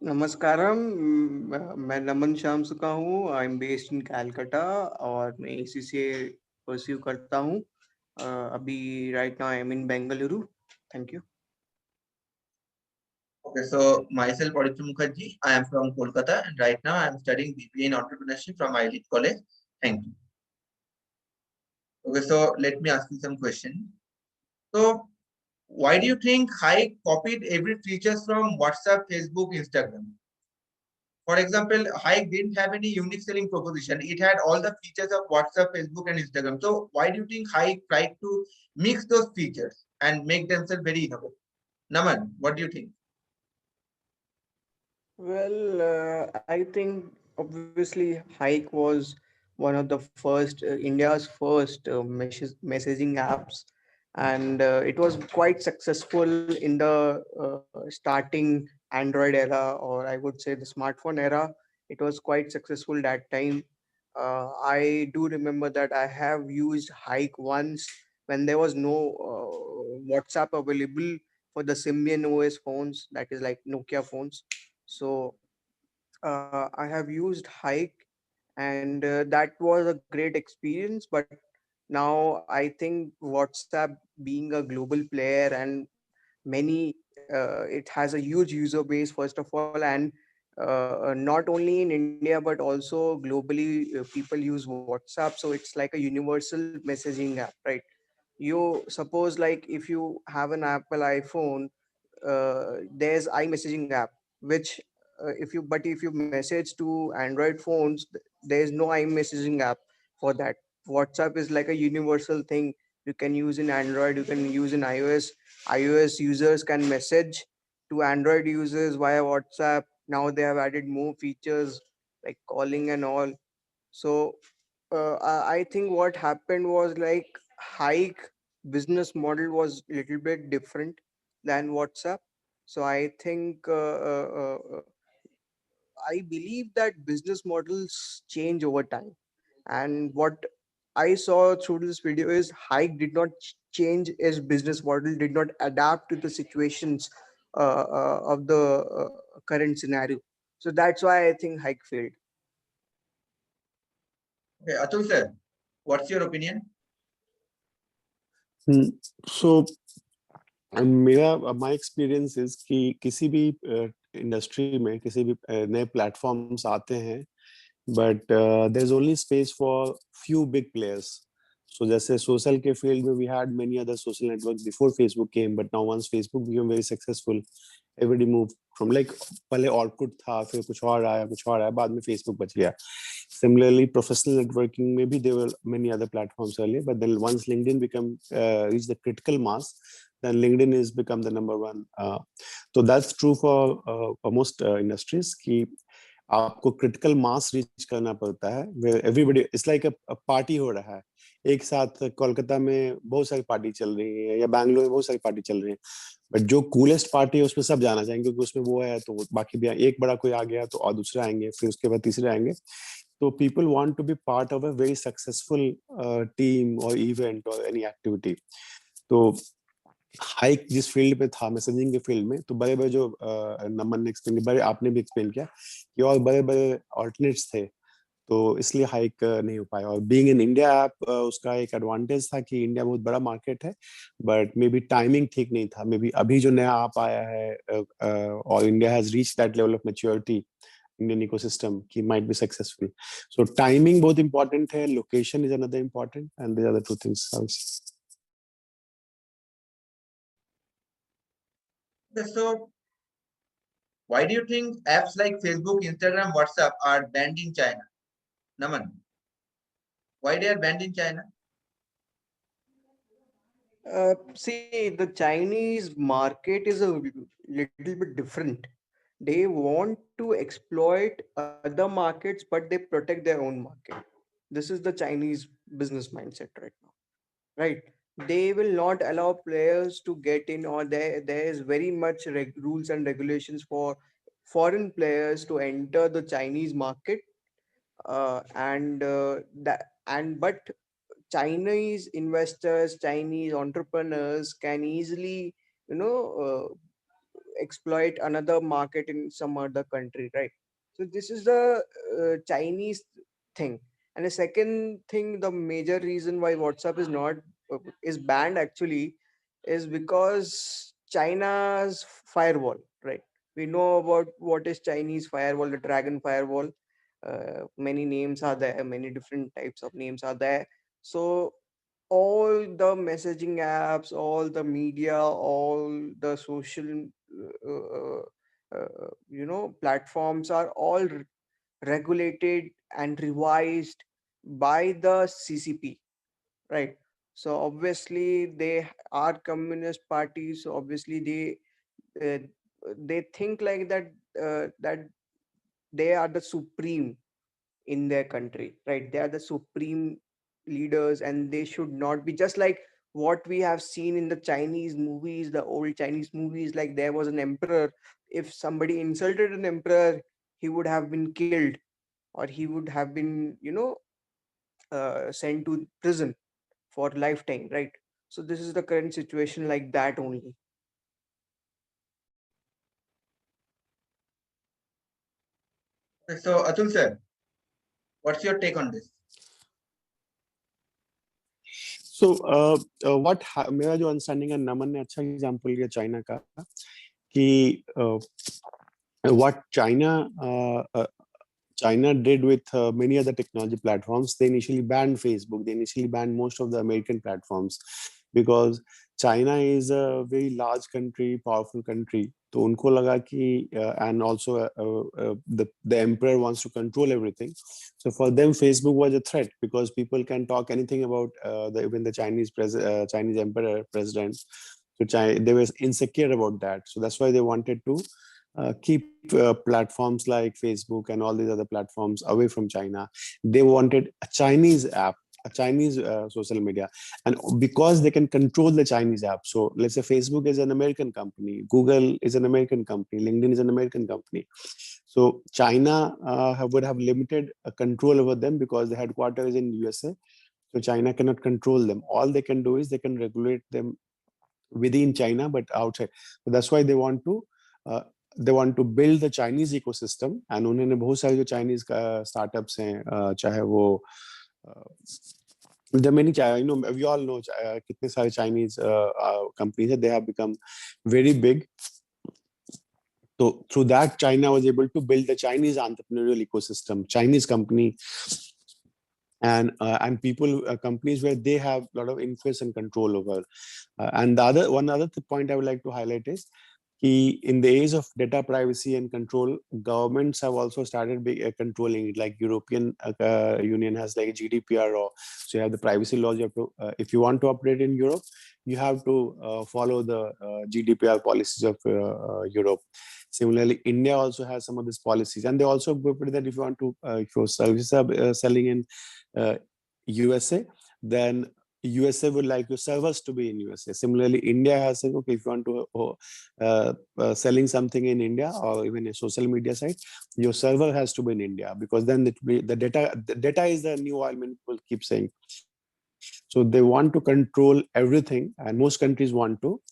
नमस्कारम। मैं नमन श्याम सुका हूँ। I am based in Calcutta और मैं इसी से परस्यू करता हूँ। अभी right now I am in Bengaluru. Thank you. Okay, so myself Aditya Mukherjee, I am from Kolkata and right now I am studying BBA in entrepreneurship from Elite College. Thank you. Okay, so let me ask you some question. So why do you think Hike copied every features from WhatsApp, Facebook, Instagram? For example, Hike didn't have any unique selling proposition. It had all the features of WhatsApp, Facebook, and Instagram. So why do you think Hike tried to mix those features and make themselves very innovative? Naman, what do you think? Well, I think obviously Hike was one of the first, India's first messaging apps, and it was quite successful in the starting Android era, or I would say the smartphone era. It was quite successful that time. I do remember that I have used Hike once when there was no WhatsApp available for the Symbian OS phones, that is like Nokia phones. So I have used Hike, and that was a great experience. But now I think WhatsApp, being a global player, and many it has a huge user base first of all, and not only in India but also globally, people use WhatsApp. So it's like a universal messaging app, right? You suppose, like, if you have an Apple iPhone, there's iMessaging app, which if you message to Android phones, there is no iMessaging app for that. WhatsApp is like a universal thing. You can use in Android, you can use in iOS. iOS users can message to Android users via WhatsApp. Now they have added more features like calling and all. So I think what happened was, like, Hike business model was a little bit different than WhatsApp. So I think I believe that business models change over time. And what I saw through this video is Hike did not change its business model, did not adapt to the situations of the current scenario. So that's why I think Hike failed. Okay, Atul sir, what's your opinion? So मेरा my experience is कि किसी भी industry में किसी भी नए platforms आते हैं but there is only space for few big players. So जैसे सोशल के फील्ड में we had many other social network before Facebook came but now once Facebook become very successful everybody move from like पहले Orkut था फिर कुछ और आया बाद में फेसबुक बच गया. Similarly, professional networking, maybe there were many other platforms earlier, but then once LinkedIn become reached the critical mass, then LinkedIn is become the number one. So that's true for most industries. कि आपको critical mass reach करना पड़ता है. Where everybody, it's like a party हो रहा है. एक साथ कोलकाता में बहुत सारी पार्टी चल रही है या बैंगलोर में बहुत सारी पार्टी चल रही है. बट जो कूलेस्ट पार्टी है उसमें सब जाना चाहेंगे क्योंकि उसमें वो है तो बाकी भी एक बड़ा कोई आ गया तो और दूसरे आएंगे फिर उसके बाद तीसरे आएंगे. So people want to be part of a very successful team or event or any activity. तो हाइक जिस फील्ड पे था मैसेजिंग के फील्ड में तो बड़े बड़े जो नमन ने एक्सप्लेन बड़े आपने भी एक्सप्लेन किया कि और बड़े बड़े ऑल्टरनेट्स थे तो इसलिए हाइक नहीं हो पाया. और बीइंग इन इंडिया ऐप उसका एक एडवांटेज था कि इंडिया बहुत बड़ा मार्केट है बट मे बी टाइमिंग ठीक नहीं था. मे बी अभी जो नया ऐप आया है और India has reach that level of maturity Indian ecosystem he might be successful. So timing both important hai, location is another important, and these are the two things also. Okay, so why do you think apps like Facebook, Instagram, WhatsApp are banned in China? Naman, why they are banned in China? See, the Chinese market is a little bit different. They want to exploit other markets, but they protect their own market. This is the Chinese business mindset right now, right? They will not allow players to get in, or there is very much rules and regulations for foreign players to enter the Chinese market, but Chinese investors, Chinese entrepreneurs can easily, you know, exploit another market in some other country, right? So this is the Chinese thing. And the second thing, the major reason why WhatsApp is not is banned actually is because China's firewall, right? We know about what is Chinese firewall, the Dragon firewall. Many names are there, many different types of names are there. So all the messaging apps, all the media, all the social platforms are all regulated and revised by the CCP, right? So obviously they are communist parties, so obviously uh, they think like that, that they are the supreme in their country, right? They are the supreme leaders, and they should not be just like what we have seen in the Chinese movies, the old Chinese movies. Like there was an emperor. If somebody insulted an emperor, he would have been killed, or he would have been, sent to prison for lifetime, right? So this is the current situation like that only. So Atul sir, what's your take on this? So मेरा जो understanding है, नमन ने अच्छा example लिया China का कि what China did with many other technology platforms. They initially banned Facebook. They initially banned most of the American platforms because China is a very large country, powerful country. तो उनको लगा कि and also the emperor wants to control everything. So for them, Facebook was a threat because people can talk anything about even the Chinese emperor president. So they were insecure about that. So that's why they wanted to keep platforms like Facebook and all these other platforms away from China. They wanted a Chinese app, a Chinese social media, and because they can control the Chinese app. So let's say Facebook is an American company, Google is an American company, LinkedIn is an American company. So China would have limited control over them because the headquarters is in USA. So China cannot control them. All they can do is they can regulate them within China, but outside. So that's why uh, they want to build the Chinese ecosystem. And उन्होंने बहुत सारे जो Chinese startups हैं, चाहे वो there are many, we all know कितने सारे Chinese companies हैं, they have become very big. So through that, China was able to build the Chinese entrepreneurial ecosystem, Chinese company, and people, companies where they have a lot of influence and control over. And one other point I would like to highlight is in the age of data privacy and control, governments have also started controlling it. Like European Union has like a GDPR law. So you have the privacy laws. You have to, if you want to operate in Europe, you have to follow the GDPR policies of Europe. Similarly, India also has some of these policies, and they also put that if you want to, if your services are selling in USA, then USA would like your servers to be in USA. Similarly, India has said, okay, if you want to selling something in India or even a social media site, your server has to be in India, because then the data is the new oil, people keep saying. So they want to control everything, and most countries want to.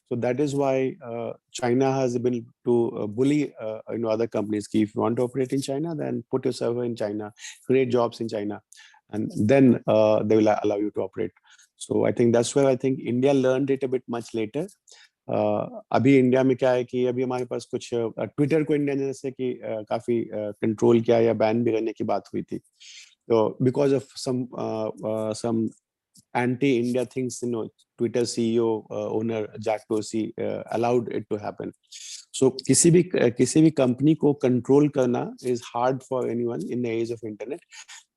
So that is why China has been to bully other companies. If you want to operate in China, then put your server in China, create jobs in China, and then they will allow you to operate. So I think that's where I think India learned it a bit much later. अभी India में क्या है कि अभी हमारे पास कुछ Twitter को India ने जैसे कि काफी कंट्रोल किया या बैन भी करने की बात हुई थी. So because of some anti-India things, Twitter CEO owner Jack Dorsey allowed it to happen. So किसी भी company को control करना is hard for anyone in the age of internet.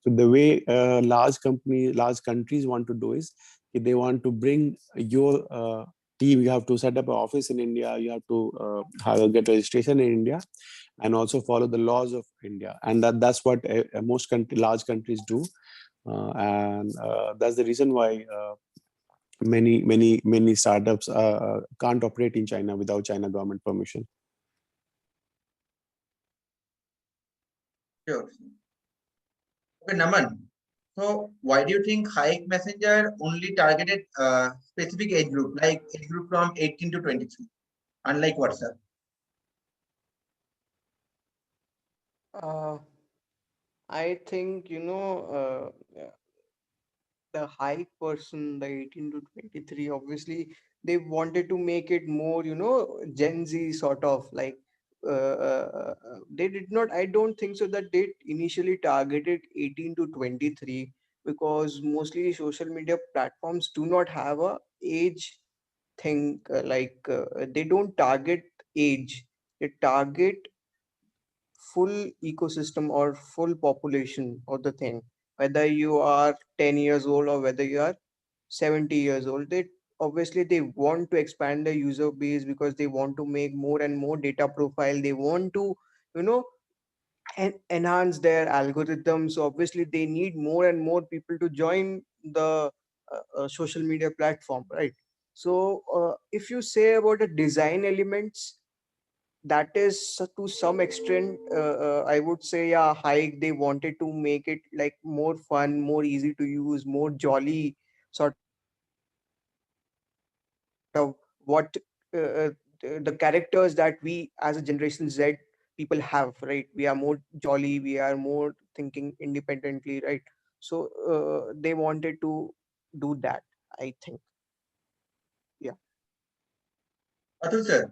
So the way large countries want to do is they want to bring your team. You have to set up an office in India. You have to get registration in India, and also follow the laws of India. And that's what most large countries do. And that's the reason why many startups can't operate in China without China government permission. Sure. Okay, Naman. So why do you think Hike Messenger only targeted specific age group, like age group from 18 to 23, unlike WhatsApp? Uh, I think, the high person, the 18 to 23, obviously they wanted to make it more, Gen Z sort of like, they did not, I don't think so that they initially targeted 18 to 23, because mostly social media platforms do not have a age thing, they don't target age, they target full ecosystem or full population of the thing, whether you are 10 years old or whether you are 70 years old. They obviously they want to expand the user base because they want to make more and more data profile. They want to, you know enhance their algorithms. So obviously they need more and more people to join the social media platform, right? So if you say about the design elements, that is to some extent, I would say, yeah, hike, they wanted to make it like more fun, more easy to use, more jolly sort of what the characters that we as a generation Z people have, right? We are more jolly, we are more thinking independently, right? So they wanted to do that, I think. Yeah. Atul sir.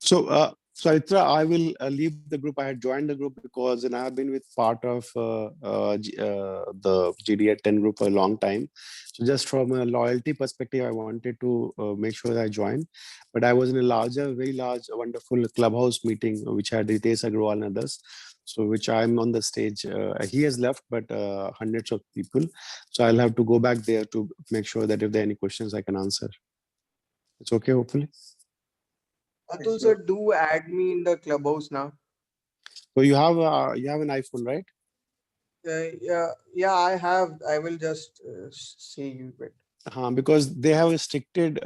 So, Saitra, I will leave the group. I had joined the group because, and I have been with part of the GDA 10 group for a long time. So, just from a loyalty perspective, I wanted to make sure that I joined. But I was in a larger, very large, wonderful clubhouse meeting, which had Ritesh Agrawal and others. So, which I'm on the stage. He has left, but hundreds of people. So, I'll have to go back there to make sure that if there are any questions, I can answer. It's okay, hopefully. Okay, Atul sir, sure. do add me in the clubhouse now. So you have an iPhone, right? Yeah, I have. I will just say you it. Because they have restricted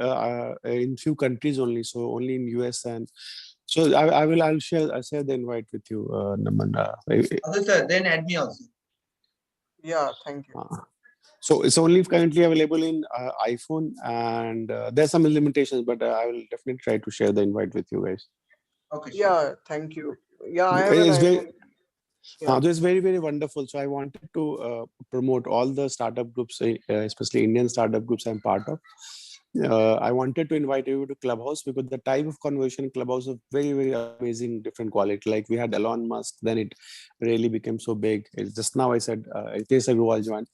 in few countries only, so only in US. And so I'll share the invite with you, Naman. Atul sir, then add me also. Yeah, thank you. Uh, so it's only currently available in iPhone, and there's some limitations, but I will definitely try to share the invite with you guys. Okay, sure. Yeah, thank you. Yeah, I have an It's very iPhone. Yeah. This is very, very wonderful. So I wanted to promote all the startup groups, especially Indian startup groups I'm part of. I wanted to invite you to Clubhouse because the type of conversation in Clubhouse is very, very amazing, different quality. Like we had Elon Musk, then it really became so big. It's just now I said Ritesh Agrawal joined.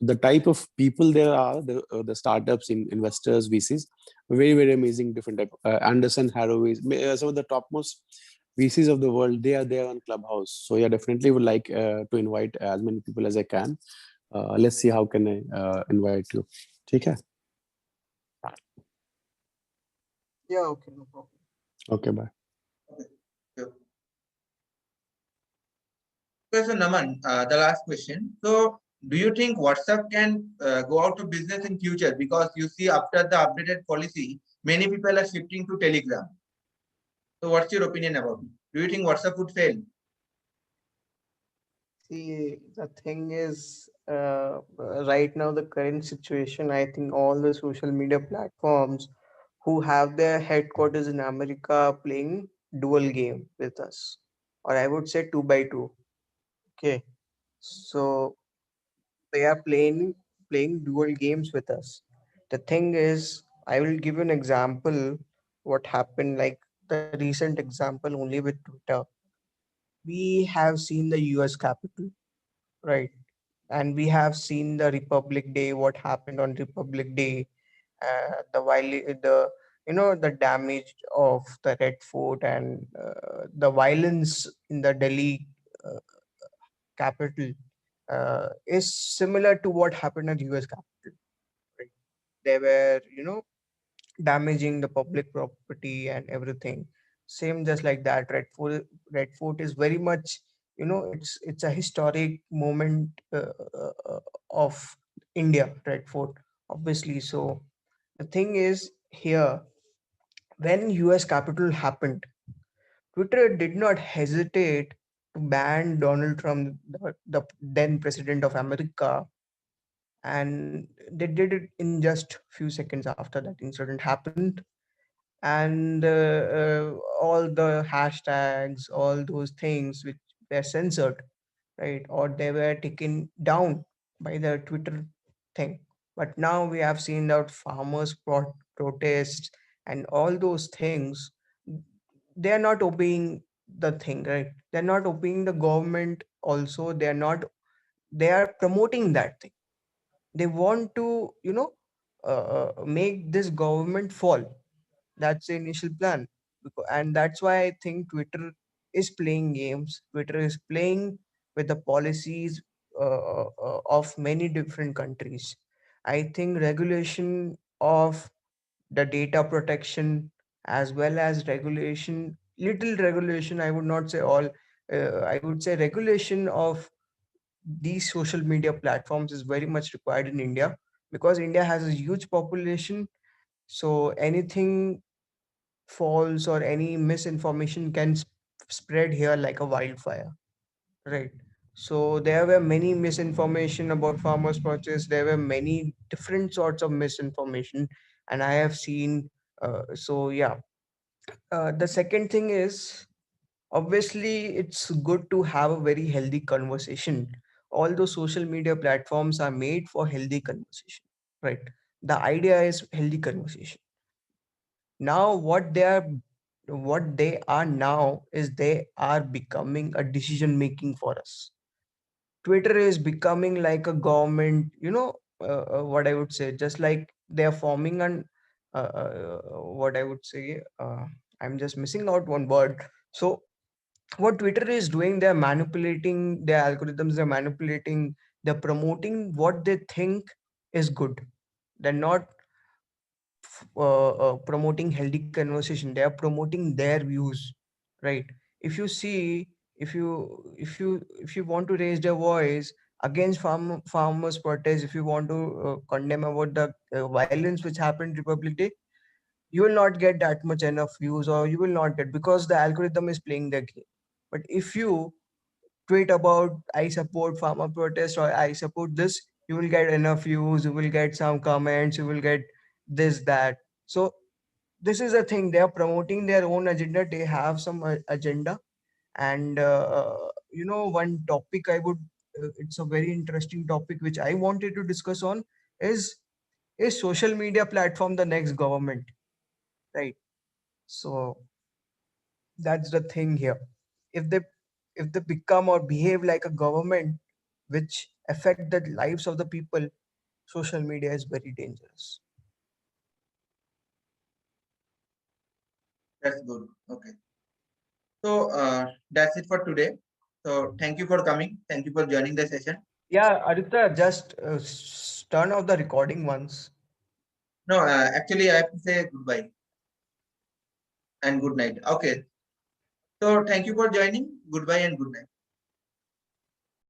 The type of people there are, the startups, investors, VCs, very, very amazing, different type. Anderson Haraway, some of the topmost VCs of the world, they are there on Clubhouse. So yeah, definitely would like to invite as many people as I can. Let's see how can I invite you. Okay. Yeah, okay, no problem. Okay, bye. Okay, sure. Okay, so Naman, the last question. So, do you think WhatsApp can go out of business in future? Because you see, after the updated policy, many people are shifting to Telegram. So, what's your opinion about it? Do you think WhatsApp would fail? See, the thing is, right now, the current situation, I think all the social media platforms who have their headquarters in America are playing dual game with us, or I would say two by two. Okay. So they are playing dual games with us. The thing is, I will give you an example what happened, like the recent example only with Twitter. We have seen the US Capitol, right? And we have seen the Republic Day, what happened on Republic Day, the the damage of the Red Fort, and the violence in the Delhi uh, capital is similar to what happened at US capital, right? They were, damaging the public property and everything. Same just like that. Red Fort is very much, it's a historic moment of India, Red Fort, obviously. So the thing is here, when US Capitol happened, Twitter did not hesitate to ban Donald Trump, the then president of America, and they did it in just few seconds after that incident happened. And all the hashtags, all those things which were censored, right? Or they were taken down by the Twitter thing. But now we have seen that farmers protests and all those things, they are not obeying the thing, right? They're not obeying the government also. They are promoting that thing. They want to, make this government fall. That's the initial plan. And that's why I think Twitter is playing games. Twitter is playing with the policies of many different countries. I think regulation of the data protection, as well as regulation, little regulation, I would not say all, I would say regulation of these social media platforms is very much required in India, because India has a huge population. So anything false or any misinformation can spread here like a wildfire, right? So there were many misinformation about farmers purchase. There were many different sorts of misinformation, and I have seen. So yeah, the second thing is, obviously it's good to have a very healthy conversation. All those social media platforms are made for healthy conversation, right? The idea is healthy conversation. Now what they are now is they are becoming a decision making for us. Twitter is becoming like a government, what I would say, just like they are forming an what I would say, I'm just missing out one word. So what Twitter is doing, they're manipulating their algorithms, they're manipulating, they're promoting what they think is good. They're not promoting healthy conversation. They are promoting their views, right? If you see, if you want to raise their voice against farmers protest, if you want to condemn about the violence which happened Republic Day, you will not get that much enough views, or you will not get, because the algorithm is playing the game. But if you tweet about I support farmer protest or I support this, you will get enough views, you will get some comments, you will get this, that. So this is a thing, they are promoting their own agenda, they have some agenda. And one topic I would, it's a very interesting topic which I wanted to discuss on, is social media platform the next government, right? So that's the thing here. If they if they become or behave like a government which affect the lives of the people, social media is very dangerous. That's good. Okay. So that's it for today. So thank you for coming. Thank you for joining the session. Yeah, Aditya, just turn off the recording once. No, actually, I have to say goodbye and good night. Okay. So thank you for joining. Goodbye and good night.